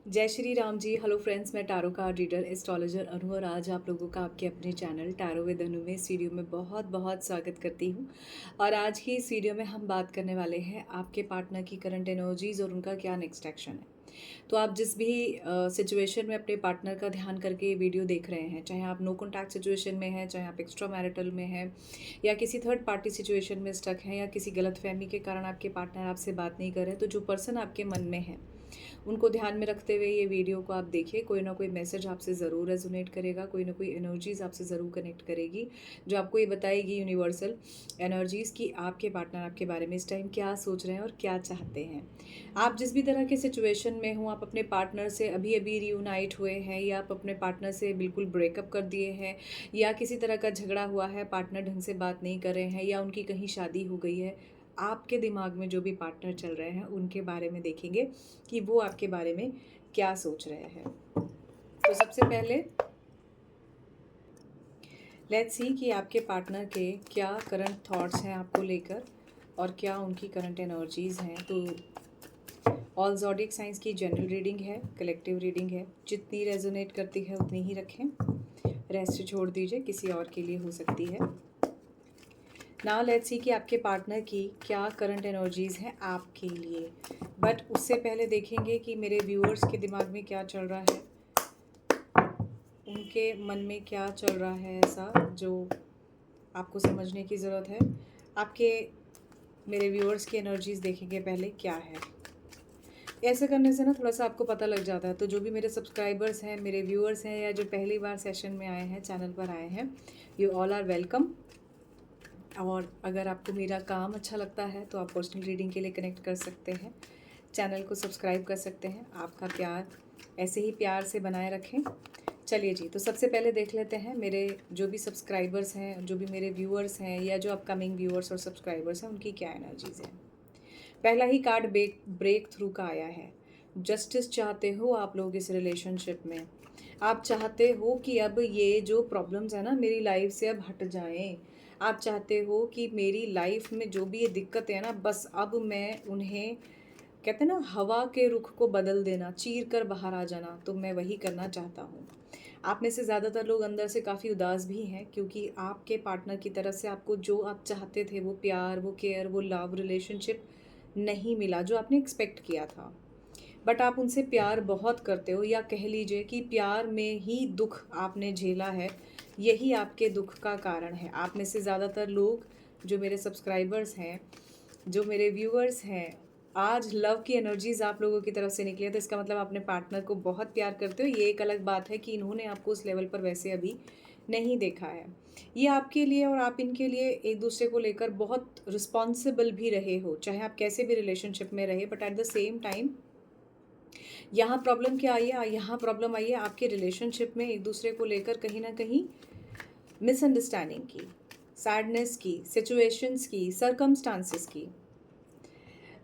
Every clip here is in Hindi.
जय श्री राम जी। हेलो फ्रेंड्स, मैं टैरो कार्ड रीडर एस्ट्रोलॉजर अनु और आज आप लोगों का आपके अपने चैनल टैरो विद अनु में इस वीडियो में बहुत बहुत स्वागत करती हूँ। और आज की इस वीडियो में हम बात करने वाले हैं आपके पार्टनर की करंट एनर्जीज और उनका क्या नेक्स्ट एक्शन है। तो आप जिस भी सिचुएशन में अपने पार्टनर का ध्यान करके ये वीडियो देख रहे हैं, चाहे आप नो कॉन्टैक्ट सिचुएशन में हैं, चाहे आप एक्स्ट्रा मैरिटल में हैं, या किसी थर्ड पार्टी सिचुएशन में स्टक हैं, या किसी गलतफहमी के कारण आपके पार्टनर आपसे बात नहीं कर रहे हैं, तो जो पर्सन आपके मन में है उनको ध्यान में रखते हुए ये वीडियो को आप देखिए। कोई ना कोई मैसेज आपसे ज़रूर रेजोनेट करेगा, कोई ना कोई एनर्जीज आपसे ज़रूर कनेक्ट करेगी जो आपको ये बताएगी यूनिवर्सल एनर्जीज कि आपके पार्टनर आपके बारे में इस टाइम क्या सोच रहे हैं और क्या चाहते हैं। आप जिस भी तरह के सिचुएशन में हो, आप अपने पार्टनर से अभी अभी रियूनाइट हुए हैं, या आप अपने पार्टनर से बिल्कुल ब्रेकअप कर दिए हैं, या किसी तरह का झगड़ा हुआ है, पार्टनर ढंग से बात नहीं कर रहे हैं, या उनकी कहीं शादी हो गई है, आपके दिमाग में जो भी पार्टनर चल रहे हैं उनके बारे में देखेंगे कि वो आपके बारे में क्या सोच रहे हैं। तो सबसे पहले लेट्स सी कि आपके पार्टनर के क्या करंट थॉट्स हैं आपको लेकर और क्या उनकी करंट एनर्जीज हैं। तो ऑल ज़ोडिएक साइंस की जनरल रीडिंग है, कलेक्टिव रीडिंग है, जितनी रेजोनेट करती है उतनी ही रखें, रेस्ट छोड़ दीजिए, किसी और के लिए हो सकती है। नाउ लेट्स सी कि आपके पार्टनर की क्या करंट एनर्जीज़ हैं आपके लिए। बट उससे पहले देखेंगे कि मेरे व्यूअर्स के दिमाग में क्या चल रहा है, उनके मन में क्या चल रहा है ऐसा जो आपको समझने की ज़रूरत है। आपके मेरे व्यूअर्स की एनर्जीज़ देखेंगे पहले क्या है। ऐसे करने से ना थोड़ा सा आपको पता लग जाता है। तो जो भी मेरे सब्सक्राइबर्स हैं, मेरे व्यूअर्स हैं, या जो पहली बार सेशन में आए हैं, चैनल पर आए हैं, यू ऑल आर वेलकम। और अगर आपको मेरा काम अच्छा लगता है तो आप पर्सनल रीडिंग के लिए कनेक्ट कर सकते हैं, चैनल को सब्सक्राइब कर सकते हैं। आपका प्यार ऐसे ही प्यार से बनाए रखें। चलिए जी, तो सबसे पहले देख लेते हैं मेरे जो भी सब्सक्राइबर्स हैं, जो भी मेरे व्यूअर्स हैं, या जो अपकमिंग व्यूअर्स और सब्सक्राइबर्स हैं, उनकी क्या एनर्जीज़ हैं। पहला ही कार्ड ब्रेक थ्रू का आया है। जस्टिस चाहते हो आप लोग इस रिलेशनशिप में। आप चाहते हो कि अब ये जो प्रॉब्लम्स है ना मेरी लाइफ से अब हट जाएं। आप चाहते हो कि मेरी लाइफ में जो भी ये दिक्कत है ना, बस अब मैं उन्हें, कहते हैं ना, हवा के रुख को बदल देना, चीर कर बाहर आ जाना, तो मैं वही करना चाहता हूँ। आप में से ज़्यादातर लोग अंदर से काफ़ी उदास भी हैं, क्योंकि आपके पार्टनर की तरफ से आपको जो आप चाहते थे, वो प्यार, वो केयर, वो लव रिलेशनशिप नहीं मिला जो आपने एक्सपेक्ट किया था। बट आप उनसे प्यार बहुत करते हो, या कह लीजिए कि प्यार में ही दुख आपने झेला है। यही आपके दुख का कारण है। आप में से ज़्यादातर लोग जो मेरे सब्सक्राइबर्स हैं, जो मेरे व्यूअर्स हैं, आज लव की एनर्जीज आप लोगों की तरफ से निकली है, तो इसका मतलब अपने पार्टनर को बहुत प्यार करते हो। ये एक अलग बात है कि इन्होंने आपको उस लेवल पर वैसे अभी नहीं देखा है। ये आपके लिए और आप इनके लिए एक दूसरे को लेकर बहुत रिस्पॉन्सिबल भी रहे हो, चाहे आप कैसे भी रिलेशनशिप में रहे। But at the same time यहाँ प्रॉब्लम क्या आई है, यहाँ प्रॉब्लम आई है आपके रिलेशनशिप में एक दूसरे को लेकर कहीं ना कहीं मिसअंडरस्टैंडिंग की, सैडनेस की, सिचुएशंस की, सर्कमस्टांसेस की।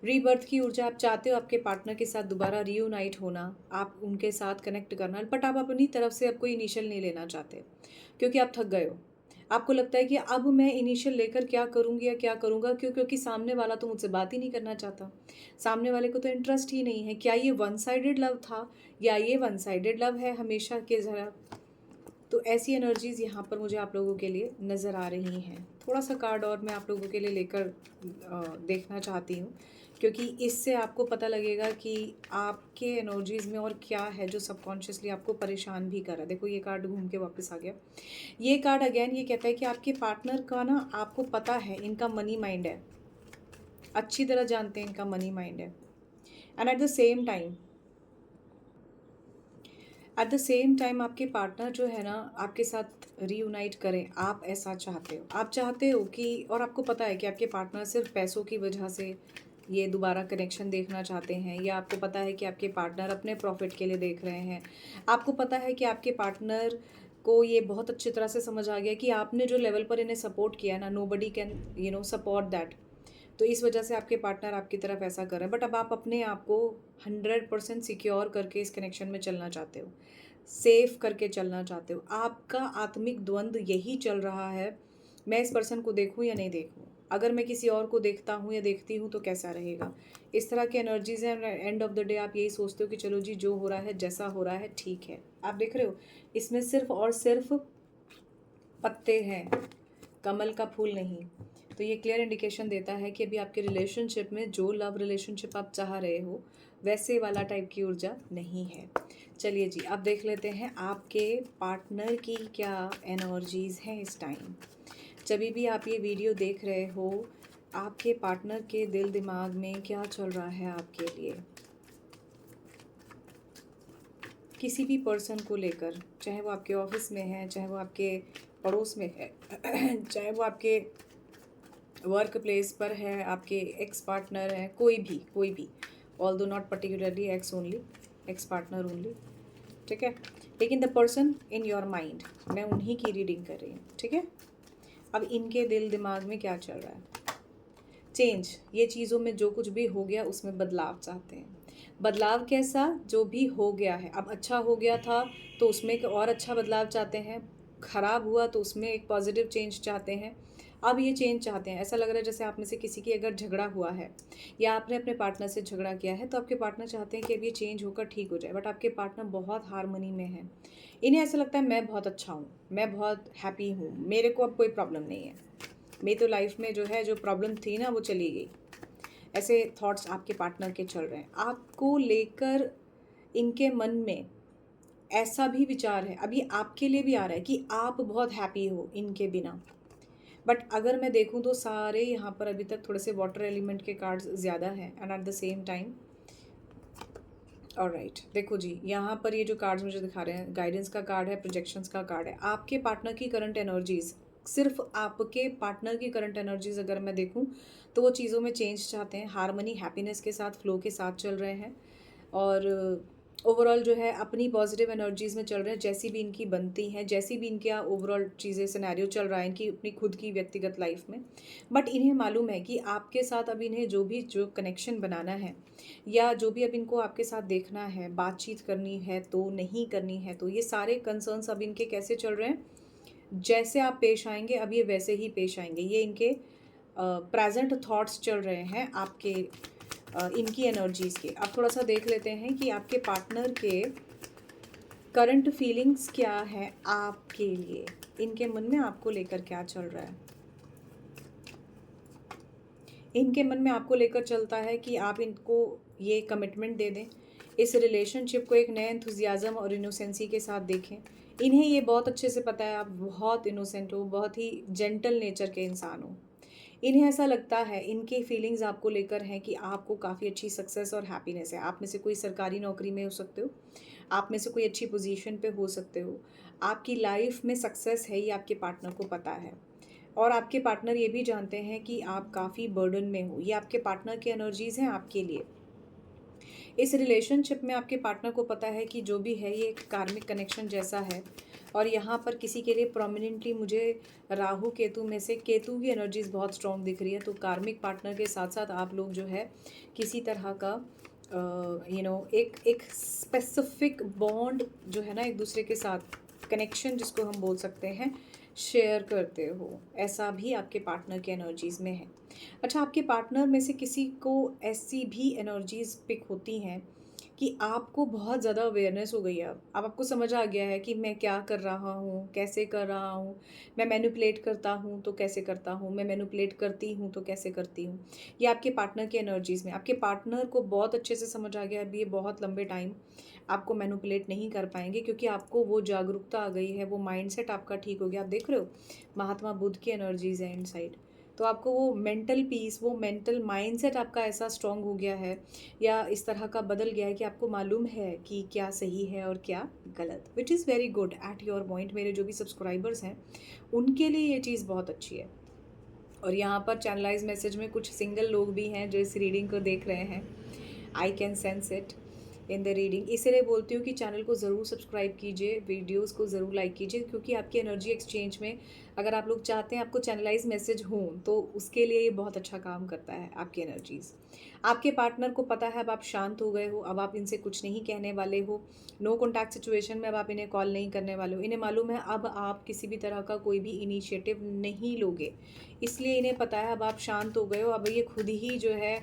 रीबर्थ की ऊर्जा आप चाहते हो आपके पार्टनर के साथ दोबारा रीयूनाइट होना, आप उनके साथ कनेक्ट करना, बट आप अपनी तरफ से अब कोई इनिशियल नहीं लेना चाहते, क्योंकि आप थक गए हो। आपको लगता है कि अब मैं इनिशियल लेकर क्या करूँगी या क्या करूँगा, क्योंकि सामने वाला तो मुझसे बात ही नहीं करना चाहता, सामने वाले को तो इंटरेस्ट ही नहीं है। क्या ये वन साइडेड लव था, या ये वन साइडेड लव है हमेशा के ज़रा। तो ऐसी एनर्जीज़ यहाँ पर मुझे आप लोगों के लिए नज़र आ रही हैं। थोड़ा सा कार्ड और मैं आप लोगों के लिए लेकर देखना चाहती हूँ, क्योंकि इससे आपको पता लगेगा कि आपके एनर्जीज़ में और क्या है जो सबकॉन्शियसली आपको परेशान भी कर रहा है। देखो, ये कार्ड घूम के वापस आ गया। ये कार्ड अगेन ये कहता है कि आपके पार्टनर का ना, आपको पता है इनका मनी माइंड है, अच्छी तरह जानते हैं इनका मनी माइंड है। And at the same time आपके पार्टनर जो है ना आपके साथ रीयूनाइट करें, आप ऐसा चाहते हो। आप चाहते हो कि, और आपको पता है कि आपके पार्टनर सिर्फ पैसों की वजह से ये दोबारा कनेक्शन देखना चाहते हैं, या आपको पता है कि आपके पार्टनर अपने प्रॉफिट के लिए देख रहे हैं। आपको पता है कि आपके पार्टनर को ये बहुत अच्छी तरह से समझ आ गया कि आपने जो लेवल पर इन्हें सपोर्ट किया ना, nobody can support that. तो इस वजह से आपके पार्टनर आपकी तरफ ऐसा कर रहे हैं। बट अब आप अपने आप को 100% सिक्योर करके इस कनेक्शन में चलना चाहते हो, सेफ करके चलना चाहते हो। आपका आत्मिक द्वंद्व यही चल रहा है, मैं इस पर्सन को देखूं या नहीं देखूं। अगर मैं किसी और को देखता हूँ या देखती हूँ तो कैसा रहेगा। इस तरह की एनर्जीज़ हैं। एंड ऑफ द डे आप यही सोचते हो कि चलो जी, जो हो रहा है, जैसा हो रहा है, ठीक है। आप देख रहे हो इसमें सिर्फ और सिर्फ पत्ते हैं, कमल का फूल नहीं। तो ये क्लियर इंडिकेशन देता है कि अभी आपके रिलेशनशिप में जो लव रिलेशनशिप आप चाह रहे हो वैसे वाला टाइप की ऊर्जा नहीं है। चलिए जी, अब देख लेते हैं आपके पार्टनर की क्या एनर्जीज़ हैं इस टाइम। जब भी आप ये वीडियो देख रहे हो, आपके पार्टनर के दिल दिमाग में क्या चल रहा है आपके लिए, किसी भी पर्सन को लेकर, चाहे वो आपके ऑफिस में है, चाहे वो आपके पड़ोस में है, चाहे वो आपके वर्क प्लेस पर है, आपके एक्स पार्टनर है, कोई भी, although not particularly x only, ex partner only, ठीक है। लेकिन the person in your mind, मैं उन्हीं की रीडिंग कर रही हूँ, ठीक है। अब इनके दिल दिमाग में क्या चल रहा है? चेंज, ये चीज़ों में जो कुछ भी हो गया उसमें बदलाव चाहते हैं। बदलाव कैसा? जो भी हो गया है, अब अच्छा हो गया था तो उसमें एक और अच्छा बदलाव चाहते हैं, ख़राब हुआ तो उसमें एक पॉजिटिव चेंज चाहते हैं। अब ये चेंज चाहते हैं। ऐसा लग रहा है जैसे आप में से किसी की अगर झगड़ा हुआ है या आपने अपने पार्टनर से झगड़ा किया है, तो आपके पार्टनर चाहते हैं कि अब ये चेंज होकर ठीक हो जाए, बट आपके पार्टनर बहुत हारमनी में है। इन्हें ऐसा लगता है मैं बहुत अच्छा हूँ, मैं बहुत हैप्पी हूँ, मेरे को अब कोई प्रॉब्लम नहीं है, मेरी तो लाइफ में जो है, जो प्रॉब्लम थी ना वो चली गई। ऐसे थॉट्स आपके पार्टनर के चल रहे हैं। आपको लेकर इनके मन में ऐसा भी विचार है, अभी आपके लिए भी आ रहा है कि आप बहुत हैप्पी हो इनके बिना। बट अगर मैं देखूं तो सारे यहाँ पर अभी तक थोड़े से वाटर एलिमेंट के कार्ड्स ज़्यादा हैं and at the same time alright. देखो जी, यहाँ पर ये जो कार्ड्स मुझे दिखा रहे हैं, गाइडेंस का कार्ड है, प्रोजेक्शंस का कार्ड है। आपके पार्टनर की करंट एनर्जीज, सिर्फ आपके पार्टनर की करंट एनर्जीज अगर मैं देखूँ तो वो चीज़ों में चेंज चाहते हैं, हारमनी हैप्पीनेस के साथ, फ्लो के साथ चल रहे हैं और ओवरऑल जो है अपनी पॉजिटिव एनर्जीज़ में चल रहे हैं। जैसी भी इनकी बनती हैं, जैसी भी इनके ओवरऑल चीज़ें, सिनेरियो चल रहा है इनकी अपनी खुद की व्यक्तिगत लाइफ में, बट इन्हें मालूम है कि आपके साथ अब इन्हें जो कनेक्शन बनाना है या जो भी अब इनको आपके साथ देखना है, बातचीत करनी है तो, नहीं करनी है तो, ये सारे कंसर्न्स अब इनके कैसे चल रहे हैं, जैसे आप पेश आएंगे अब ये वैसे ही पेश आएंगे। ये इनके प्रेजेंट थॉट्स चल रहे हैं आपके इनकी एनर्जीज़ के। अब थोड़ा सा देख लेते हैं कि आपके पार्टनर के करंट फीलिंग्स क्या है आपके लिए, इनके मन में आपको लेकर क्या चल रहा है। इनके मन में आपको लेकर चलता है कि आप इनको ये कमिटमेंट दे दें, इस रिलेशनशिप को एक नए एंथुजियाज़म और इनोसेंसी के साथ देखें। इन्हें ये बहुत अच्छे से पता है आप बहुत इनोसेंट हो, बहुत ही जेंटल नेचर के इंसान हो। इन्हें ऐसा लगता है, इनकी फीलिंग्स आपको लेकर हैं कि आपको काफ़ी अच्छी सक्सेस और हैप्पीनेस है। आप में से कोई सरकारी नौकरी में हो सकते हो, आप में से कोई अच्छी पोजीशन पे हो सकते हो, आपकी लाइफ में सक्सेस है, ये आपके पार्टनर को पता है। और आपके पार्टनर ये भी जानते हैं कि आप काफ़ी बर्डन में हो। ये आपके पार्टनर की एनर्जीज़ हैं आपके लिए। इस रिलेशनशिप में आपके पार्टनर को पता है कि जो भी है ये एक कार्मिक कनेक्शन जैसा है। और यहाँ पर किसी के लिए प्रोमिनेंटली मुझे राहु केतु में से केतु की एनर्जीज बहुत स्ट्रॉन्ग दिख रही है। तो कार्मिक पार्टनर के साथ साथ आप लोग जो है किसी तरह का एक स्पेसिफिक बॉन्ड जो है ना, एक दूसरे के साथ कनेक्शन जिसको हम बोल सकते हैं, शेयर करते हो। ऐसा भी आपके पार्टनर के एनर्जीज़ में है। अच्छा, आपके पार्टनर में से किसी को ऐसी भी एनर्जीज़ पिक होती हैं कि आपको बहुत ज़्यादा अवेयरनेस हो गई है। अब आपको समझ आ गया है कि मैं क्या कर रहा हूँ, कैसे कर रहा हूँ, मैं मैनिपुलेट करता हूँ तो कैसे करता हूँ, मैं मैनिपुलेट करती हूँ तो कैसे करती हूँ। ये आपके पार्टनर के एनर्जीज़ में, आपके पार्टनर को बहुत अच्छे से समझ आ गया है। अभी ये बहुत लंबे टाइम आपको मैनिपुलेट नहीं कर पाएंगे क्योंकि आपको वो जागरूकता आ गई है, वो माइंडसेट आपका ठीक हो गया। आप देख रहे हो महात्मा बुद्ध की एनर्जीज़ हैं इनसाइड। तो आपको वो मेंटल पीस, वो मेंटल माइंडसेट आपका ऐसा स्ट्रॉन्ग हो गया है या इस तरह का बदल गया है कि आपको मालूम है कि क्या सही है और क्या गलत, which is very good at your point. मेरे जो भी सब्सक्राइबर्स हैं उनके लिए ये चीज़ बहुत अच्छी है। और यहाँ पर चैनलाइज मैसेज में कुछ सिंगल लोग भी हैं जो इस रीडिंग को देख रहे हैं। I can sense it. In the reading. इसीलिए बोलती हूँ कि चैनल को ज़रूर सब्सक्राइब कीजिए, वीडियोस को ज़रूर लाइक कीजिए, क्योंकि आपकी एनर्जी एक्सचेंज में अगर आप लोग चाहते हैं आपको चैनलाइज मैसेज हों तो उसके लिए ये बहुत अच्छा काम करता है। आपकी एनर्जीज़, आपके पार्टनर को पता है अब आप शांत हो गए हो, अब आप इनसे कुछ नहीं कहने वाले हो, नो कॉन्टैक्ट सिचुएशन में अब आप इन्हें कॉल नहीं करने वाले हो। इन्हें मालूम है अब आप किसी भी तरह का कोई भी इनिशिएटिव नहीं लोगे, इसलिए इन्हें पता है अब आप शांत हो गए हो। अब ये खुद ही जो है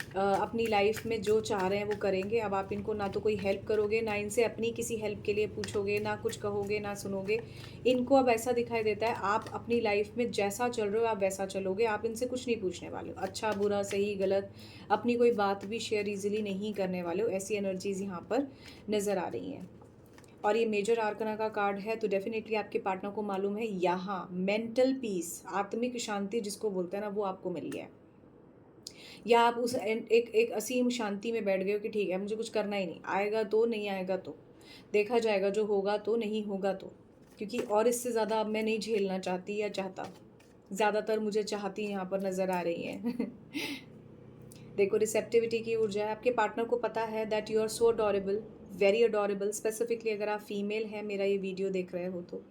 अपनी लाइफ में जो चाह रहे हैं वो करेंगे। अब आप इनको ना तो कोई हेल्प करोगे, ना इनसे अपनी किसी हेल्प के लिए पूछोगे, ना कुछ कहोगे, ना सुनोगे। इनको अब ऐसा दिखाई देता है आप अपनी लाइफ में जैसा चल रहे हो आप वैसा चलोगे, आप इनसे कुछ नहीं पूछने वाले हो, अच्छा बुरा सही गलत, अपनी कोई बात भी शेयर ईजिली नहीं करने वाले हो। ऐसी एनर्जीज़ यहाँ पर नज़र आ रही हैं। और ये मेजर आर्कना का कार्ड है, तो डेफिनेटली आपके पार्टनर को मालूम है यहाँ मेंटल पीस, आत्मिक शांति जिसको बोलते हैं ना, वो आपको मिल गया है। या आप उस एक असीम शांति में बैठ गए हो कि ठीक है मुझे कुछ करना ही नहीं, आएगा तो नहीं आएगा तो देखा जाएगा, जो होगा तो नहीं होगा तो, क्योंकि और इससे ज़्यादा अब मैं नहीं झेलना चाहती या चाहता। ज़्यादातर मुझे चाहती यहाँ पर नज़र आ रही हैं। देखो रिसेप्टिविटी की ऊर्जा है। आपके पार्टनर को पता है that you are so adorable, very adorable. Specifically अगर आप फीमेल हैं, मेरा ये वीडियो देख रहे हो तो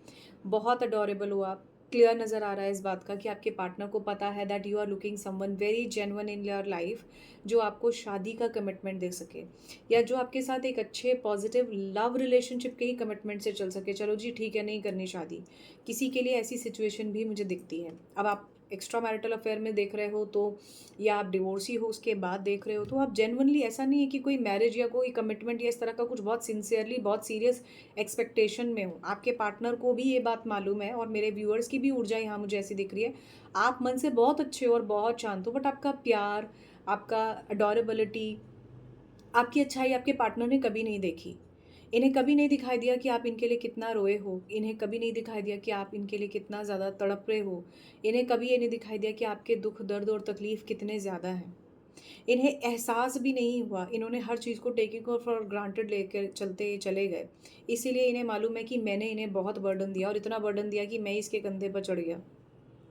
बहुत अडोरेबल हो आप। क्लियर नज़र आ रहा है इस बात का कि आपके पार्टनर को पता है that you are looking someone very genuine in your life, जो आपको शादी का कमिटमेंट दे सके, या जो आपके साथ एक अच्छे पॉजिटिव लव रिलेशनशिप के ही कमिटमेंट से चल सके। चलो जी ठीक है नहीं करनी शादी, किसी के लिए ऐसी सिचुएशन भी मुझे दिखती है। अब आप एक्स्ट्रा मैरिटल अफेयर में देख रहे हो तो, या आप डिवोर्सी हो उसके बाद देख रहे हो तो, आप जेन्युइनली, ऐसा नहीं है कि कोई मैरिज या कोई कमिटमेंट या इस तरह का कुछ बहुत सिंसियरली बहुत सीरियस एक्सपेक्टेशन में हो। आपके पार्टनर को भी ये बात मालूम है, और मेरे व्यूअर्स की भी ऊर्जा यहाँ मुझे ऐसी दिख रही है। आप मन से बहुत अच्छे हो और बहुत शांत हो, बट आपका प्यार, आपका अडोरेबिलिटी, आपकी अच्छाई आपके पार्टनर ने कभी नहीं देखी। इन्हें कभी नहीं दिखाई दिया कि आप इनके लिए कितना रोए हो, इन्हें कभी नहीं दिखाई दिया कि आप इनके लिए कितना ज़्यादा तड़प रहे हो, इन्हें कभी ये नहीं दिखाई दिया कि आपके दुख दर्द और तकलीफ़ कितने ज़्यादा हैं। इन्हें एहसास भी नहीं हुआ, इन्होंने हर चीज़ को टेकिंग फॉर ग्रांटेड लेकर चलते चले गए। इसीलिए इन्हें मालूम है कि मैंने इन्हें बहुत बर्डन दिया, और इतना बर्डन दिया कि मैं इसके कंधे पर चढ़ गया।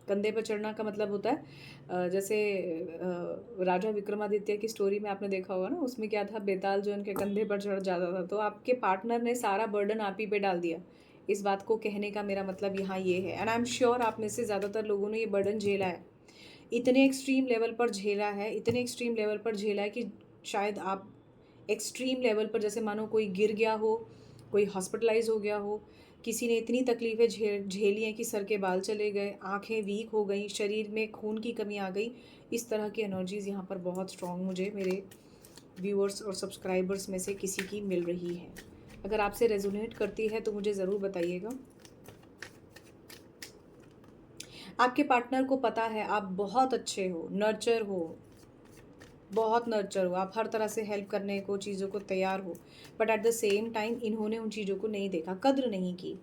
कंधे पर चढ़ना का मतलब होता है जैसे राजा विक्रमादित्य की स्टोरी में आपने देखा होगा ना, उसमें क्या था, बेताल जो उनके कंधे पर चढ़ जाता था। तो आपके पार्टनर ने सारा बर्डन आप ही पे डाल दिया। इस बात को कहने का मेरा मतलब यहाँ ये है, एंड आई एम श्योर आप में से ज़्यादातर लोगों ने ये बर्डन झेला है, इतने एक्सट्रीम लेवल पर झेला है, इतने एक्सट्रीम लेवल पर झेला है कि शायद आप एक्सट्रीम लेवल पर, जैसे मानो कोई गिर गया हो, कोई हॉस्पिटलाइज हो गया हो, किसी ने इतनी तकलीफ़ें झेली हैं कि सर के बाल चले गए, आंखें वीक हो गई, शरीर में खून की कमी आ गई। इस तरह की एनर्जीज़ यहाँ पर बहुत स्ट्रॉन्ग मुझे मेरे व्यूअर्स और सब्सक्राइबर्स में से किसी की मिल रही है। अगर आपसे रेजोनेट करती है तो मुझे ज़रूर बताइएगा। आपके पार्टनर को पता है आप बहुत अच्छे हो, नर्चर हो, बहुत नर्चर हो, आप हर तरह से हेल्प करने को, चीज़ों को तैयार हो, but at the same time इन्होंने उन चीज़ों को नहीं देखा, कद्र नहीं की।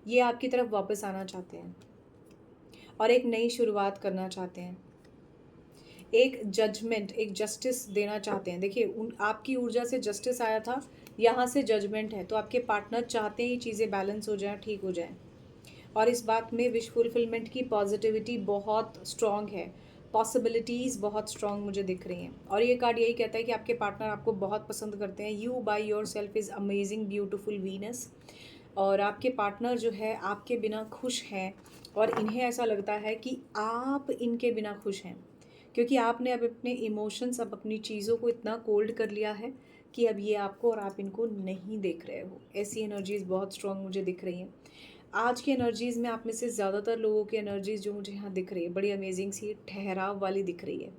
ये आपकी तरफ वापस आना चाहते हैं और एक नई शुरुआत करना चाहते हैं, एक जजमेंट, एक जस्टिस देना चाहते हैं। देखिए आपकी ऊर्जा से जस्टिस आया था, यहाँ से जजमेंट है, तो आपके पार्टनर चाहते हैं ये चीज़ें बैलेंस हो जाएँ, ठीक हो जाएँ। और इस बात में विश फुलफिलमेंट की पॉजिटिविटी बहुत स्ट्रॉन्ग है, पॉसिबिलिटीज़ बहुत स्ट्रॉन्ग मुझे दिख रही हैं। और ये कार्ड यही कहता है कि आपके पार्टनर आपको बहुत पसंद करते हैं। You by your self is amazing beautiful Venus. और आपके पार्टनर जो है आपके बिना खुश हैं, और इन्हें ऐसा लगता है कि आप इनके बिना खुश हैं, क्योंकि आपने अब अपने इमोशंस, अब अपनी चीज़ों को इतना कोल्ड कर लिया है कि अब ये आपको और आप इनको नहीं देख रहे हो। ऐसी एनर्जीज़ बहुत स्ट्रॉन्ग मुझे दिख रही हैं। आज की एनर्जीज़ में आप में से ज़्यादातर लोगों की एनर्जीज़ जो मुझे यहाँ दिख रही है, बड़ी अमेजिंग सी ठहराव वाली दिख रही है।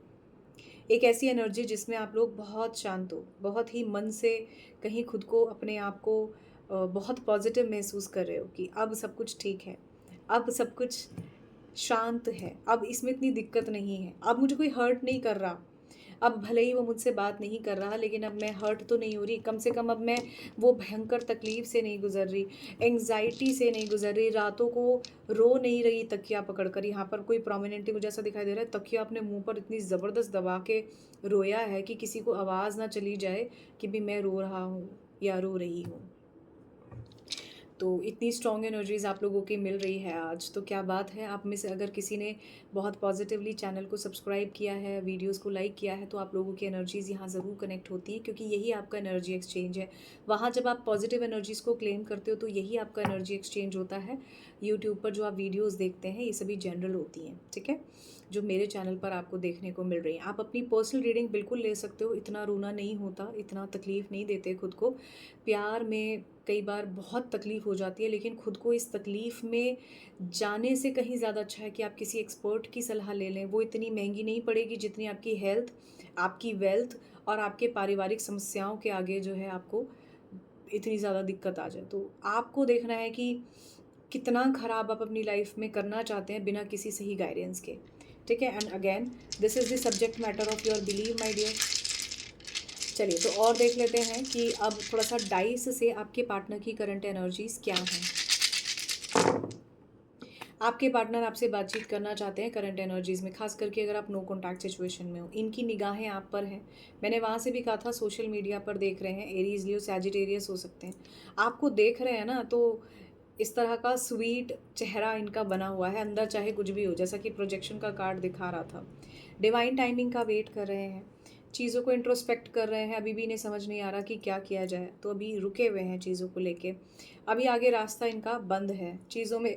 एक ऐसी एनर्जी जिसमें आप लोग बहुत शांत हो, बहुत ही मन से कहीं खुद को, अपने आप को बहुत पॉजिटिव महसूस कर रहे हो कि अब सब कुछ ठीक है, अब सब कुछ शांत है, अब इसमें इतनी दिक्कत नहीं है, अब मुझे कोई हर्ट नहीं कर रहा। अब भले ही वो मुझसे बात नहीं कर रहा, लेकिन अब मैं हर्ट तो नहीं हो रही, कम से कम अब मैं वो भयंकर तकलीफ़ से नहीं गुज़र रही, एंग्जाइटी से नहीं गुज़र रही, रातों को रो नहीं रही तकिया पकड़ कर। यहाँ पर कोई प्रोमिनेंटली मुझे ऐसा दिखाई दे रहा है, तकिया अपने मुंह पर इतनी ज़बरदस्त दबा के रोया है कि किसी को आवाज़ ना चली जाए कि भी मैं रो रहा हूँ या रो रही हूँ। तो इतनी स्ट्रॉन्ग एनर्जीज़ आप लोगों की मिल रही है आज, तो क्या बात है। आप में से अगर किसी ने बहुत पॉजिटिवली चैनल को सब्सक्राइब किया है, वीडियोस को लाइक किया है, तो आप लोगों की एनर्जीज़ यहाँ ज़रूर कनेक्ट होती हैं, क्योंकि यही आपका एनर्जी एक्सचेंज है। वहाँ जब आप पॉजिटिव एनर्जीज़ को क्लेम करते हो तो यही आपका एनर्जी एक्सचेंज होता है। यूट्यूब पर जो आप वीडियोज़ देखते हैं ये सभी जनरल होती हैं, ठीक है, जो मेरे चैनल पर आपको देखने को मिल रही हैं। आप अपनी पर्सनल रीडिंग बिल्कुल ले सकते हो, इतना रोना नहीं होता, इतना तकलीफ़ नहीं देते खुद को। प्यार में कई बार बहुत तकलीफ़ हो जाती है, लेकिन खुद को इस तकलीफ़ में जाने से कहीं ज़्यादा अच्छा है कि आप किसी एक्सपर्ट की सलाह ले लें। वो इतनी महंगी नहीं पड़ेगी जितनी आपकी हेल्थ, आपकी वेल्थ और आपके पारिवारिक समस्याओं के आगे जो है आपको इतनी ज़्यादा दिक्कत आ जाए। तो आपको देखना है कि कितना ख़राब आप अपनी लाइफ में करना चाहते हैं बिना किसी सही गाइडेंस के, ठीक है। And again this is the subject matter of your believe my dear. चलिए तो और देख लेते हैं कि अब थोड़ा सा डाइस से आपके पार्टनर की करंट एनर्जीज क्या हैं। आपके पार्टनर आपसे बातचीत करना चाहते हैं करंट एनर्जीज में, खास करके अगर आप नो कॉन्टैक्ट सिचुएशन में हो। इनकी निगाहें आप पर हैं। मैंने वहाँ से भी कहा था सोशल मीडिया पर देख रहे हैं, एरीज लियो सैजिटेरियस हो सकते हैं, आपको देख रहे हैं ना। तो इस तरह का स्वीट चेहरा इनका बना हुआ है, अंदर चाहे कुछ भी हो, जैसा कि प्रोजेक्शन का कार्ड दिखा रहा था। डिवाइन टाइमिंग का वेट कर रहे हैं, चीज़ों को इंट्रोस्पेक्ट कर रहे हैं। अभी भी इन्हें समझ नहीं आ रहा कि क्या किया जाए, तो अभी रुके हुए हैं चीज़ों को लेके। अभी आगे रास्ता इनका बंद है चीज़ों में।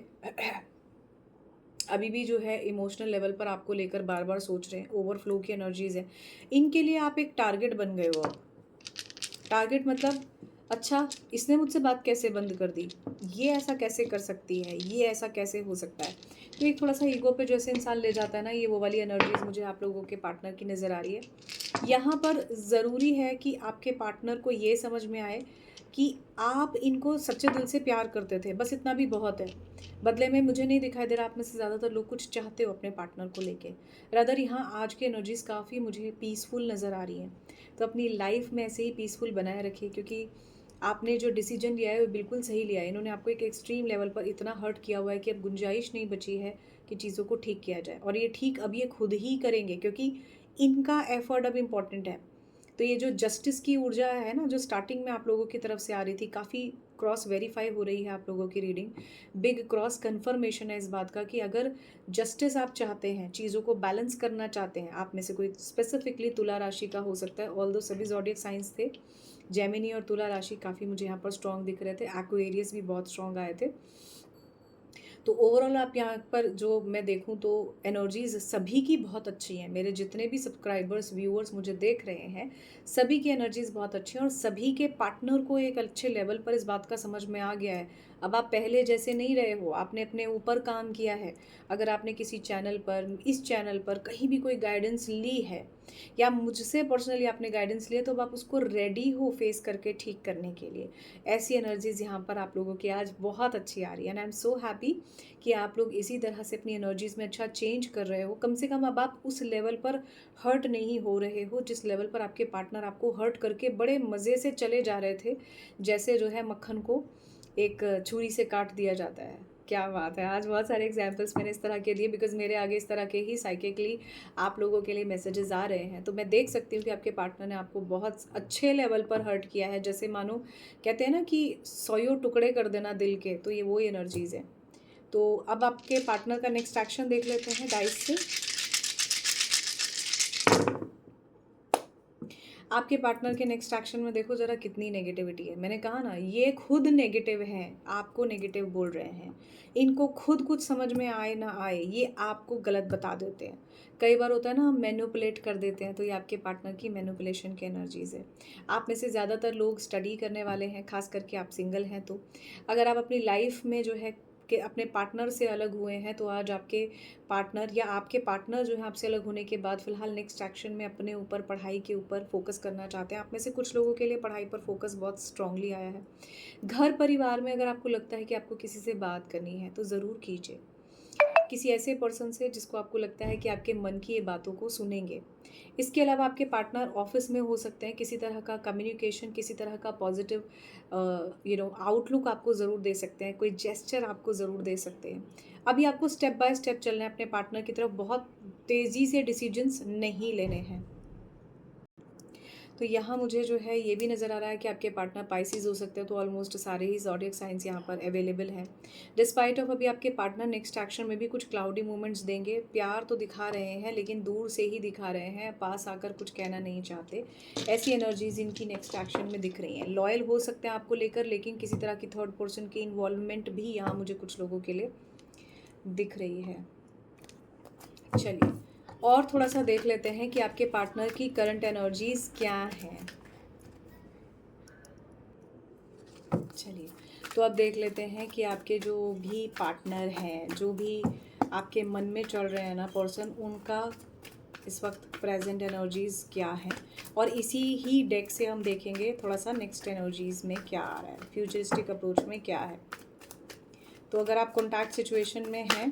अभी भी जो है इमोशनल लेवल पर आपको लेकर बार बार सोच रहे हैं, ओवरफ्लो की एनर्जीज है इनके लिए। आप एक टारगेट बन गए हो। अब टारगेट मतलब, अच्छा इसने मुझसे बात कैसे बंद कर दी, ये ऐसा कैसे कर सकती है, ये ऐसा कैसे हो सकता है। तो एक थोड़ा सा ईगो पे जैसे इंसान ले जाता है ना, ये वो वाली एनर्जीज मुझे आप लोगों के पार्टनर की नज़र आ रही है। यहाँ पर ज़रूरी है कि आपके पार्टनर को ये समझ में आए कि आप इनको सच्चे दिल से प्यार करते थे, बस इतना भी बहुत है। बदले में मुझे नहीं दिखाई दे रहा आप में से ज़्यादातर लोग कुछ चाहते हो अपने पार्टनर को लेके। रादर यहाँ आज की एनर्जीज़ काफ़ी मुझे पीसफुल नज़र आ रही हैं। तो अपनी लाइफ में ऐसे ही पीसफुल बनाए रखिए, क्योंकि आपने जो डिसीजन लिया है वो बिल्कुल सही लिया है। इन्होंने आपको एक एक्सट्रीम लेवल पर इतना हर्ट किया हुआ है कि अब गुंजाइश नहीं बची है कि चीज़ों को ठीक किया जाए। और ये ठीक अब ये खुद ही करेंगे, क्योंकि इनका एफर्ट अब इम्पॉर्टेंट है। तो ये जो जस्टिस की ऊर्जा है ना, जो स्टार्टिंग में आप लोगों की तरफ से आ रही थी, काफ़ी क्रॉस वेरीफाई हो रही है आप लोगों की रीडिंग। बिग क्रॉस कन्फर्मेशन है इस बात का कि अगर जस्टिस आप चाहते हैं, चीज़ों को बैलेंस करना चाहते हैं, आप में से कोई स्पेसिफिकली तुला राशि का हो सकता है, ऑल दो सभी ज़ोडिएक साइंस थे। जेमिनी और तुला राशि काफ़ी मुझे यहाँ पर स्ट्रॉन्ग दिख रहे थे, एक्वेरियस भी बहुत स्ट्रॉन्ग आए थे। तो ओवरऑल आप यहाँ पर जो मैं देखूँ तो एनर्जीज सभी की बहुत अच्छी हैं। मेरे जितने भी सब्सक्राइबर्स व्यूअर्स मुझे देख रहे हैं, सभी की एनर्जीज बहुत अच्छी हैं और सभी के पार्टनर को एक अच्छे लेवल पर इस बात का समझ में आ गया है। अब आप पहले जैसे नहीं रहे हो, आपने अपने ऊपर काम किया है। अगर आपने किसी चैनल पर, इस चैनल पर कहीं भी कोई गाइडेंस ली है या मुझसे पर्सनली आपने गाइडेंस लिया, तो अब आप उसको रेडी हो फेस करके ठीक करने के लिए। ऐसी एनर्जीज यहाँ पर आप लोगों की आज बहुत अच्छी आ रही है and I am so happy कि आप लोग इसी तरह से अपनी एनर्जीज़ में अच्छा चेंज कर रहे हो। कम से कम अब आप उस लेवल पर हर्ट नहीं हो रहे हो जिस लेवल पर आपके पार्टनर आपको हर्ट करके बड़े मज़े से चले जा रहे थे, जैसे जो है मक्खन को एक छुरी से काट दिया जाता है। क्या बात है। आज बहुत सारे एग्जाम्पल्स मैंने इस तरह के दिए, बिकॉज मेरे आगे इस तरह के ही साइकिकली आप लोगों के लिए मैसेजेस आ रहे हैं। तो मैं देख सकती हूँ कि आपके पार्टनर ने आपको बहुत अच्छे लेवल पर हर्ट किया है, जैसे मानो कहते हैं ना कि सौ टुकड़े कर देना दिल के, तो ये वो एनर्जीज़ है। तो अब आपके पार्टनर का नेक्स्ट एक्शन देख लेते हैं डाइस से। आपके पार्टनर के नेक्स्ट एक्शन में देखो ज़रा कितनी नेगेटिविटी है। मैंने कहा ना, ये खुद नेगेटिव हैं, आपको नेगेटिव बोल रहे हैं। इनको खुद कुछ समझ में आए ना आए, ये आपको गलत बता देते हैं। कई बार होता है ना, हम मैनिपुलेट कर देते हैं, तो ये आपके पार्टनर की मैनिपुलेशन की एनर्जीज़ है। आप में से ज़्यादातर लोग स्टडी करने वाले हैं, खास करके आप सिंगल हैं। तो अगर आप अपनी लाइफ में जो है कि अपने पार्टनर से अलग हुए हैं, तो आज आपके पार्टनर या आपके पार्टनर जो है आपसे अलग होने के बाद फ़िलहाल नेक्स्ट एक्शन में अपने ऊपर, पढ़ाई के ऊपर फोकस करना चाहते हैं। आप में से कुछ लोगों के लिए पढ़ाई पर फोकस बहुत स्ट्रांगली आया है। घर परिवार में अगर आपको लगता है कि आपको किसी से बात करनी है, तो ज़रूर कीजिए। किसी ऐसे पर्सन से जिसको आपको लगता है कि आपके मन की ये बातों को सुनेंगे। इसके अलावा आपके पार्टनर ऑफिस में हो सकते हैं, किसी तरह का कम्युनिकेशन, किसी तरह का पॉजिटिव आउटलुक आपको ज़रूर दे सकते हैं, कोई जेस्चर आपको ज़रूर दे सकते हैं। अभी आपको स्टेप बाय स्टेप चलना है अपने पार्टनर की तरफ, बहुत तेज़ी से डिसीजंस नहीं लेने हैं। तो यहाँ मुझे जो है ये भी नज़र आ रहा है कि आपके पार्टनर पाइसिस हो सकते हैं, तो ऑलमोस्ट सारे ही ज़ोडिएक साइंस यहाँ पर अवेलेबल हैं। डिस्पाइट ऑफ अभी आपके पार्टनर नेक्स्ट एक्शन में भी कुछ क्लाउडी मूवमेंट्स देंगे। प्यार तो दिखा रहे हैं लेकिन दूर से ही दिखा रहे हैं, पास आकर कुछ कहना नहीं चाहते। ऐसी एनर्जीज इनकी नेक्स्ट एक्शन में दिख रही हैं। लॉयल हो सकते हैं आपको लेकर, लेकिन किसी तरह की थर्ड पर्सन की इन्वॉल्वमेंट भी यहाँ मुझे कुछ लोगों के लिए दिख रही है। चलिए और थोड़ा सा देख लेते हैं कि आपके पार्टनर की करंट एनर्जीज क्या हैं। चलिए तो अब देख लेते हैं कि आपके जो भी पार्टनर हैं, जो भी आपके मन में चल रहे हैं ना पर्सन, उनका इस वक्त प्रेजेंट एनर्जीज क्या है, और इसी ही डेक से हम देखेंगे थोड़ा सा नेक्स्ट एनर्जीज में क्या आ रहा है, फ्यूचरिस्टिक अप्रोच में क्या है। तो अगर आप कॉन्टैक्ट सिचुएशन में हैं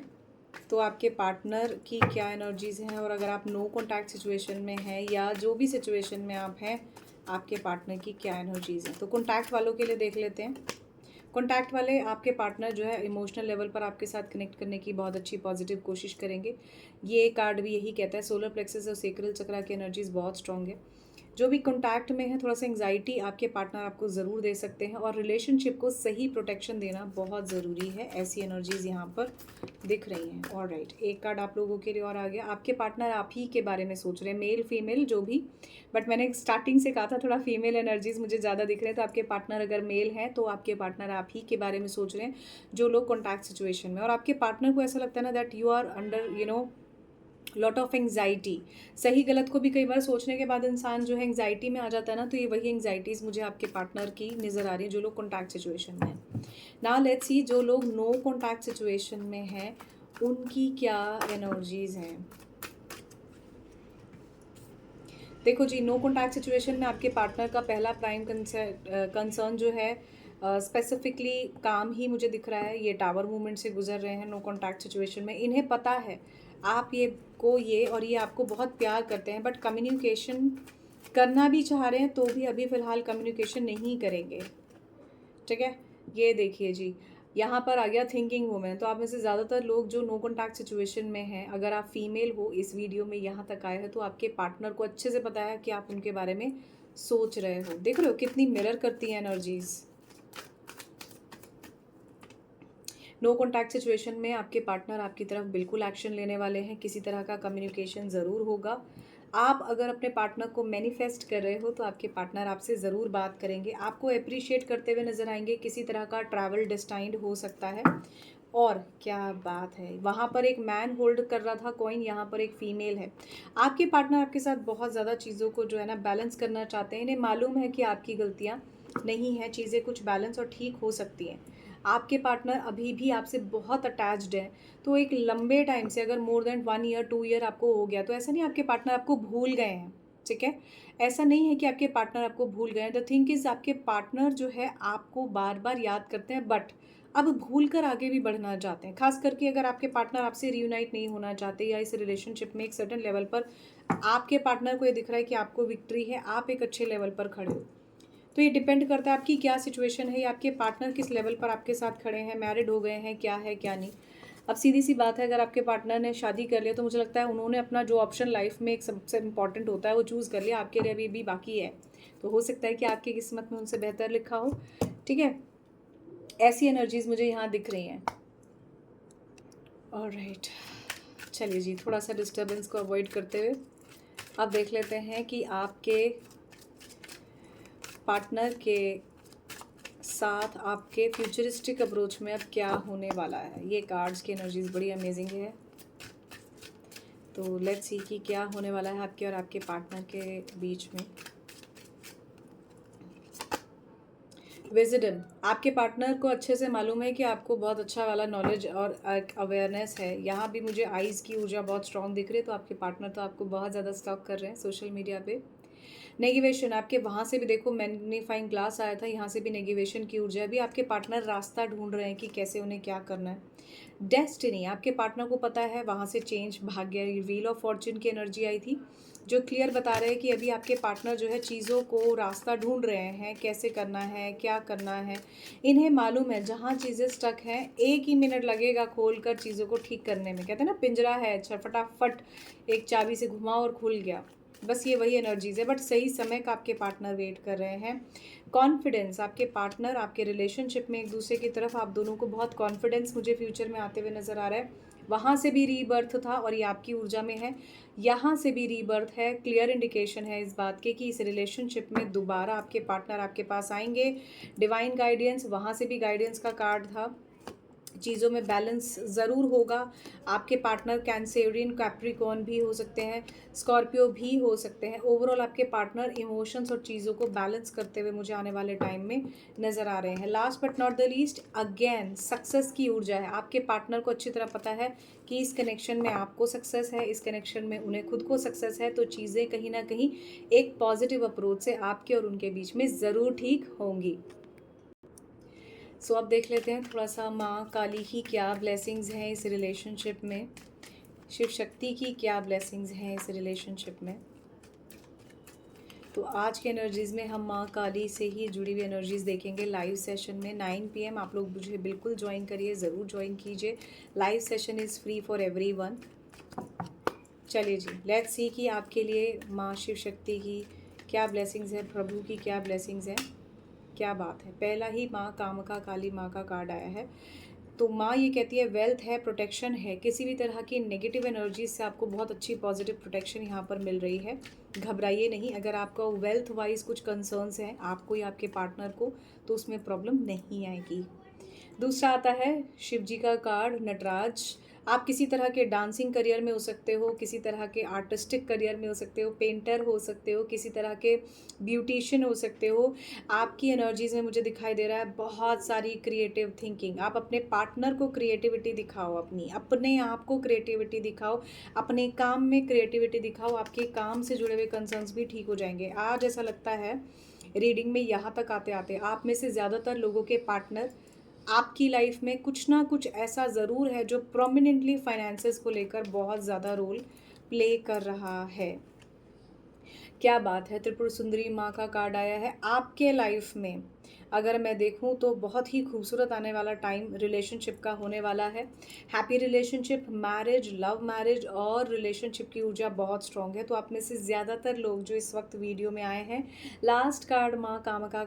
तो आपके पार्टनर की क्या एनर्जीज़ हैं, और अगर आप नो कॉन्टैक्ट सिचुएशन में हैं या जो भी सिचुएशन में आप हैं, आपके पार्टनर की क्या एनर्जीज़ हैं। तो कॉन्टैक्ट वालों के लिए देख लेते हैं। कॉन्टैक्ट वाले, आपके पार्टनर जो है इमोशनल लेवल पर आपके साथ कनेक्ट करने की बहुत अच्छी पॉजिटिव कोशिश करेंगे। ये कार्ड भी यही कहता है। सोलर प्लेक्सस और सेक्रल चक्रा की एनर्जीज़ बहुत स्ट्रॉन्ग है। जो भी कॉन्टैक्ट में है, थोड़ा सा एंग्जाइटी आपके पार्टनर आपको ज़रूर दे सकते हैं, और रिलेशनशिप को सही प्रोटेक्शन देना बहुत ज़रूरी है। ऐसी एनर्जीज़ यहाँ पर दिख रही हैं। ऑलराइट, एक कार्ड आप लोगों के लिए और आ गया। आपके पार्टनर आप ही के बारे में सोच रहे हैं, मेल फीमेल जो भी, बट मैंने स्टार्टिंग से कहा था थोड़ा फीमेल एनर्जीज़ मुझे ज़्यादा दिख रहे हैं। तो आपके पार्टनर अगर मेल हैं तो आपके पार्टनर आप ही के बारे में सोच रहे हैं, जो लोग कॉन्टैक्ट सिचुएशन में। और आपके पार्टनर को ऐसा लगता है ना that you are under lot of anxiety. सही गलत को भी कई बार सोचने के बाद इंसान जो है एंग्जाइटी में आ जाता है ना, तो ये वही एंग्जाइटीज़ मुझे आपके पार्टनर की नज़र आ रही है जो लोग कॉन्टैक्ट सिचुएशन में हैं। नाउ लेट्स सी जो लोग नो कॉन्टैक्ट सिचुएशन में हैं उनकी क्या एनर्जीज़ हैं। देखो जी, नो कॉन्टैक्ट सिचुएशन में आपके पार्टनर का पहला प्राइम कंसर्न जो है स्पेसिफिकली काम ही मुझे दिख रहा है। ये टावर मूवमेंट से गुजर रहे हैं नो कॉन्टैक्ट सिचुएशन में। इन्हें पता है आप ये और ये आपको बहुत प्यार करते हैं, बट कम्युनिकेशन करना भी चाह रहे हैं तो भी अभी फ़िलहाल कम्युनिकेशन नहीं करेंगे। ठीक है, ये देखिए जी, यहाँ पर आ गया थिंकिंग वुमेन। तो आप में से ज़्यादातर लोग जो नो कॉन्टैक्ट सिचुएशन में हैं, अगर आप फीमेल हो इस वीडियो में यहाँ तक आए हैं, तो आपके पार्टनर को अच्छे से पता है कि आप उनके बारे में सोच रहे हो। देख रहे हो कितनी मिरर करती हैं एनर्जीज़। नो कॉन्टैक्ट सिचुएशन में आपके पार्टनर आपकी तरफ बिल्कुल एक्शन लेने वाले हैं। किसी तरह का कम्युनिकेशन ज़रूर होगा। आप अगर अपने पार्टनर को मैनिफेस्ट कर रहे हो तो आपके पार्टनर आपसे ज़रूर बात करेंगे, आपको अप्रिशिएट करते हुए नज़र आएंगे। किसी तरह का ट्रैवल डेस्टाइंड हो सकता है। और क्या बात है, वहाँ पर एक मैन होल्ड कर रहा था कॉइन, यहाँ पर एक फीमेल है। आपके पार्टनर आपके साथ बहुत ज़्यादा चीज़ों को जो है ना बैलेंस करना चाहते हैं। इन्हें मालूम है कि आपकी गलतियाँ नहीं हैं, चीज़ें कुछ बैलेंस और ठीक हो सकती हैं। आपके पार्टनर अभी भी आपसे बहुत अटैच्ड है। तो एक लंबे टाइम से, अगर मोर देन 1 ईयर 2 ईयर आपको हो गया, तो ऐसा नहीं आपके पार्टनर आपको भूल गए हैं। ठीक है, ऐसा नहीं है कि आपके पार्टनर आपको भूल गए हैं। द थिंक इज़ आपके पार्टनर जो है आपको बार बार याद करते हैं, बट अब भूल कर आगे भी बढ़ना चाहते हैं। खास करके अगर आपके पार्टनर आपसे रियूनाइट नहीं होना चाहते, या इस रिलेशनशिप में एक सर्टेन लेवल पर आपके पार्टनर को ये दिख रहा है कि आपको विक्ट्री है, आप एक अच्छे लेवल पर खड़े हो। तो ये डिपेंड करता है आपकी क्या सिचुएशन है, या आपके पार्टनर किस लेवल पर आपके साथ खड़े हैं, मैरिड हो गए हैं, क्या है क्या नहीं। अब सीधी सी बात है, अगर आपके पार्टनर ने शादी कर लिया तो मुझे लगता है उन्होंने अपना जो ऑप्शन लाइफ में एक सबसे इम्पॉर्टेंट होता है वो चूज़ कर लिया। आपके लिए अभी भी बाकी है, तो हो सकता है कि आपकी किस्मत में उनसे बेहतर लिखा हो। ठीक है, ऐसी एनर्जीज़ मुझे यहाँ दिख रही हैं। ऑलराइट, चलिए जी, थोड़ा सा डिस्टर्बेंस को अवॉइड करते हुए अब देख लेते हैं कि आपके पार्टनर के साथ आपके फ्यूचरिस्टिक अप्रोच में अब क्या होने वाला है। ये कार्ड्स की एनर्जीज बड़ी अमेजिंग है। तो लेट्स सी कि क्या होने वाला है आपके और आपके पार्टनर के बीच में। विजडम, आपके पार्टनर को अच्छे से मालूम है कि आपको बहुत अच्छा वाला नॉलेज और अवेयरनेस है। यहाँ भी मुझे आइज़ की ऊर्जा बहुत स्ट्रॉन्ग दिख रही है। तो आपके पार्टनर तो आपको बहुत ज़्यादा स्टॉक कर रहे हैं सोशल मीडिया पे। नेगेवेशन, आपके वहाँ से भी देखो मैग्नीफाइंग ग्लास आया था, यहाँ से भी नेगेवेशन की ऊर्जा है। भी आपके पार्टनर रास्ता ढूंढ रहे हैं कि कैसे उन्हें क्या करना है। डेस्टिनी, आपके पार्टनर को पता है, वहाँ से चेंज, भाग्य, व्हील ऑफ फॉर्चून की एनर्जी आई थी जो क्लियर बता रहे हैं कि अभी आपके पार्टनर जो है चीज़ों को रास्ता ढूंढ रहे हैं, कैसे करना है, क्या करना है। इन्हें मालूम है जहाँ चीज़ें स्टक हैं 1 ही मिनट लगेगा खोल कर चीज़ों को ठीक करने में। कहते हैं ना, पिंजरा है, अच्छा फटाफट एक चाबी से घुमाओ और खुल गया। बस ये वही एनर्जीज़ है, बट सही समय का आपके पार्टनर वेट कर रहे हैं। कॉन्फिडेंस, आपके पार्टनर आपके रिलेशनशिप में एक दूसरे की तरफ आप दोनों को बहुत कॉन्फिडेंस मुझे फ्यूचर में आते हुए नज़र आ रहा है। वहाँ से भी रीबर्थ था और ये आपकी ऊर्जा में है, यहाँ से भी रीबर्थ है। क्लियर इंडिकेशन है इस बात के कि इस रिलेशनशिप में दोबारा आपके पार्टनर आपके पास आएंगे। डिवाइन गाइडेंस, वहाँ से भी गाइडेंस का कार्ड था। चीज़ों में बैलेंस ज़रूर होगा। आपके पार्टनर कैंसेरियन, कैप्रिकॉर्न भी हो सकते हैं, स्कॉर्पियो भी हो सकते हैं। ओवरऑल आपके पार्टनर इमोशंस और चीज़ों को बैलेंस करते हुए मुझे आने वाले टाइम में नज़र आ रहे हैं। Last but not the least, again success की ऊर्जा है। आपके पार्टनर को अच्छी तरह पता है कि इस कनेक्शन में आपको सक्सेस है, इस कनेक्शन में उन्हें खुद को सक्सेस है, तो चीज़ें कहीं ना कहीं एक पॉजिटिव अप्रोच से आपके और उनके बीच में ज़रूर ठीक होंगी। सो अब देख लेते हैं थोड़ा सा माँ काली की क्या ब्लेसिंग्स हैं इस रिलेशनशिप में, शिव शक्ति की क्या ब्लेसिंग्स हैं इस रिलेशनशिप में। तो आज के एनर्जीज़ में हम माँ काली से ही जुड़ी हुई एनर्जीज़ देखेंगे लाइव सेशन में 9 PM। आप लोग मुझे बिल्कुल ज्वाइन करिए, ज़रूर ज्वाइन कीजिए। Live session is free for everyone. चलिए जी, लेट्स सी कि आपके लिए माँ शिव शक्ति की क्या ब्लेसिंग्स है, प्रभु की क्या ब्लेसिंग्स हैं। क्या बात है, पहला ही माँ कामका काली माँ का कार्ड आया है। तो माँ ये कहती है वेल्थ है, प्रोटेक्शन है, किसी भी तरह की नेगेटिव एनर्जीज से आपको बहुत अच्छी पॉजिटिव प्रोटेक्शन यहाँ पर मिल रही है। घबराइए नहीं, अगर आपका वेल्थ वाइज कुछ कंसर्न्स हैं आपको या आपके पार्टनर को, तो उसमें प्रॉब्लम नहीं आएगी। दूसरा आता है शिव जी का कार्ड नटराज। आप किसी तरह के डांसिंग करियर में हो सकते हो, किसी तरह के आर्टिस्टिक करियर में हो सकते हो, पेंटर हो सकते हो, किसी तरह के ब्यूटिशियन हो सकते हो। आपकी एनर्जीज में मुझे दिखाई दे रहा है बहुत सारी क्रिएटिव थिंकिंग। आप अपने पार्टनर को क्रिएटिविटी दिखाओ, अपने आप को क्रिएटिविटी दिखाओ, अपने काम में क्रिएटिविटी दिखाओ, आपके काम से जुड़े हुए कंसर्न्स भी ठीक हो जाएंगे। आज ऐसा लगता है रीडिंग में यहाँ तक आते आते आप में से ज़्यादातर लोगों के पार्टनर आपकी लाइफ में कुछ ना कुछ ऐसा ज़रूर है जो प्रोमिनेंटली फाइनेंसेस को लेकर बहुत ज़्यादा रोल प्ले कर रहा है। क्या बात है, त्रिपुर सुंदरी माँ का कार्ड आया है। आपके लाइफ में अगर मैं देखूं तो बहुत ही खूबसूरत आने वाला टाइम रिलेशनशिप का होने वाला है। Happy relationship, marriage, love marriage और रिलेशनशिप की ऊर्जा बहुत स्ट्रांग है। तो आप में से ज़्यादातर लोग जो इस वक्त वीडियो में आए हैं, लास्ट कार्ड माँ कामका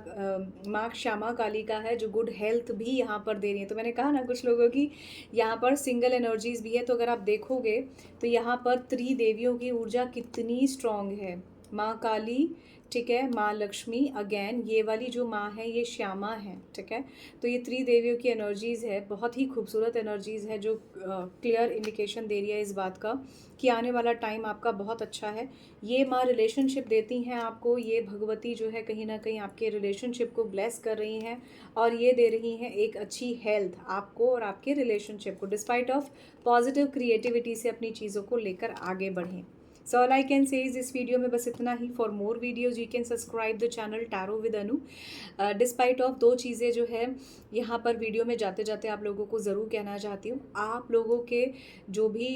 माँ श्यामा काली का है जो गुड हेल्थ भी यहाँ पर दे रही है। तो मैंने कहा ना कुछ लोगों की यहाँ पर सिंगल एनर्जीज भी है, तो अगर आप देखोगे तो यहाँ पर त्रिदेवियों की ऊर्जा कितनी स्ट्रांग है। माँ काली, ठीक है, माँ लक्ष्मी, अगेन ये वाली जो माँ है ये श्यामा है, ठीक है। तो ये त्रिदेवियों की एनर्जीज़ है, बहुत ही खूबसूरत एनर्जीज़ है जो क्लियर इंडिकेशन दे रही है इस बात का कि आने वाला टाइम आपका बहुत अच्छा है। ये माँ रिलेशनशिप देती हैं आपको, ये भगवती जो है कहीं ना कहीं आपके रिलेशनशिप को ब्लेस कर रही हैं और ये दे रही हैं एक अच्छी हेल्थ आपको और आपके रिलेशनशिप को। डिस्पाइट ऑफ पॉजिटिव क्रिएटिविटी से अपनी चीज़ों को लेकर आगे बढ़ें। So all I can say is इस वीडियो में बस इतना ही। For more videos you can subscribe the channel tarot with Anu. Despite of दो चीज़ें जो है यहाँ पर वीडियो में जाते जाते आप लोगों को ज़रूर कहना चाहती हूँ, आप लोगों के जो भी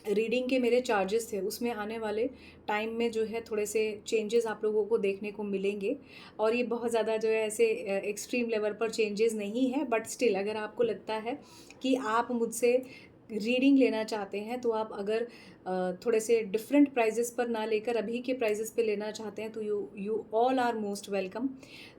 रीडिंग के मेरे चार्जेस थे उसमें आने वाले टाइम में जो है थोड़े से चेंजेस आप लोगों को देखने को मिलेंगे। और ये बहुत ज़्यादा जो है ऐसे एक्सट्रीम लेवल पर चेंजेस नहीं है, बट स्टिल अगर आपको लगता है कि आप मुझसे रीडिंग लेना चाहते हैं तो आप अगर थोड़े से डिफरेंट प्राइजेस पर ना लेकर अभी के प्राइजेस पे लेना चाहते हैं तो you all are most welcome.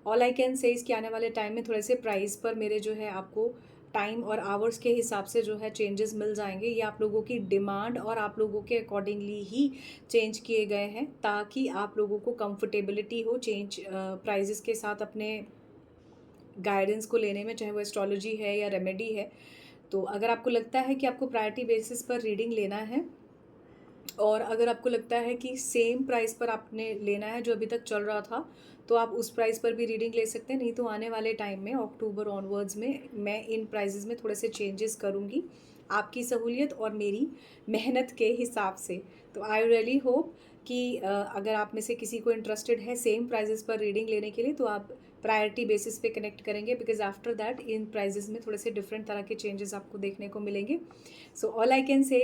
All I can say इसके आने वाले टाइम में थोड़े से प्राइस पर मेरे जो है आपको टाइम और आवर्स के हिसाब से जो है चेंजेस मिल जाएंगे। ये आप लोगों की डिमांड और आप लोगों के अकॉर्डिंगली ही चेंज किए गए हैं ताकि आप लोगों को कंफर्टेबिलिटी हो चेंज प्राइजेस के साथ अपने गाइडेंस को लेने में, चाहे वो एस्ट्रोलॉजी है या रेमेडी है। तो अगर आपको लगता है कि आपको प्रायोरिटी बेसिस पर रीडिंग लेना है और अगर आपको लगता है कि सेम प्राइस पर आपने लेना है जो अभी तक चल रहा था, तो आप उस प्राइस पर भी रीडिंग ले सकते हैं। नहीं तो आने वाले टाइम में अक्टूबर ऑनवर्ड्स में मैं इन प्राइजेस में थोड़े से चेंजेस करूँगी आपकी सहूलियत और मेरी मेहनत के हिसाब से। तो आई रियली होप कि अगर आप में से किसी को इंटरेस्टेड है सेम प्राइजेस पर रीडिंग लेने के लिए तो आप प्रायोरिटी बेसिस पे कनेक्ट करेंगे, बिकॉज आफ्टर दैट इन प्राइजेस में थोड़े से डिफरेंट तरह के चेंजेस आपको देखने को मिलेंगे। सो ऑल आई कैन से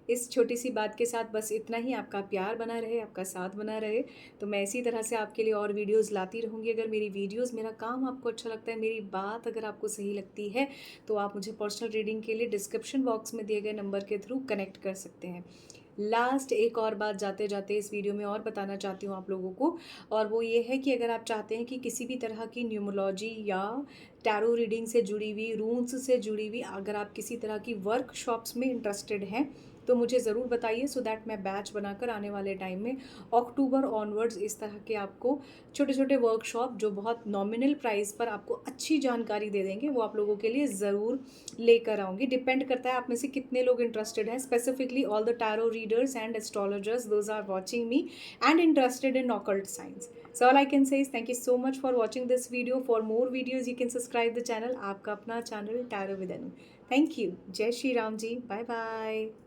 इस छोटी सी बात के साथ बस इतना ही। आपका प्यार बना रहे, आपका साथ बना रहे, तो मैं इसी तरह से आपके लिए और वीडियोस लाती रहूँगी। अगर मेरी वीडियोस, मेरा काम आपको अच्छा लगता है, मेरी बात अगर आपको सही लगती है, तो आप मुझे पर्सनल रीडिंग के लिए डिस्क्रिप्शन बॉक्स में दिए गए नंबर के थ्रू कनेक्ट कर सकते हैं। लास्ट एक और बात जाते जाते इस वीडियो में और बताना चाहती हूँ आप लोगों को, और वो ये है कि अगर आप चाहते हैं कि किसी भी तरह की न्यूमरोलॉजी या टैरो रीडिंग से जुड़ी हुई, रून्स से जुड़ी हुई, अगर आप किसी तरह की वर्कशॉप्स में इंटरेस्टेड हैं तो मुझे ज़रूर बताइए, सो दैट मैं बैच बनाकर आने वाले टाइम में अक्टूबर ऑनवर्ड्स इस तरह के आपको छोटे छोटे वर्कशॉप जो बहुत नॉमिनल प्राइस पर आपको अच्छी जानकारी दे देंगे, वो आप लोगों के लिए ज़रूर लेकर आऊँगी। डिपेंड करता है आप में से कितने लोग इंटरेस्टेड हैं। Specifically all the tarot readers and astrologers those are watching me and interested in occult science. So all I can say is thank you so much for watching this video. For more videos you can subscribe the channel, आपका अपना channel tarot with Anu. Thank you. जय श्री राम जी। Bye bye.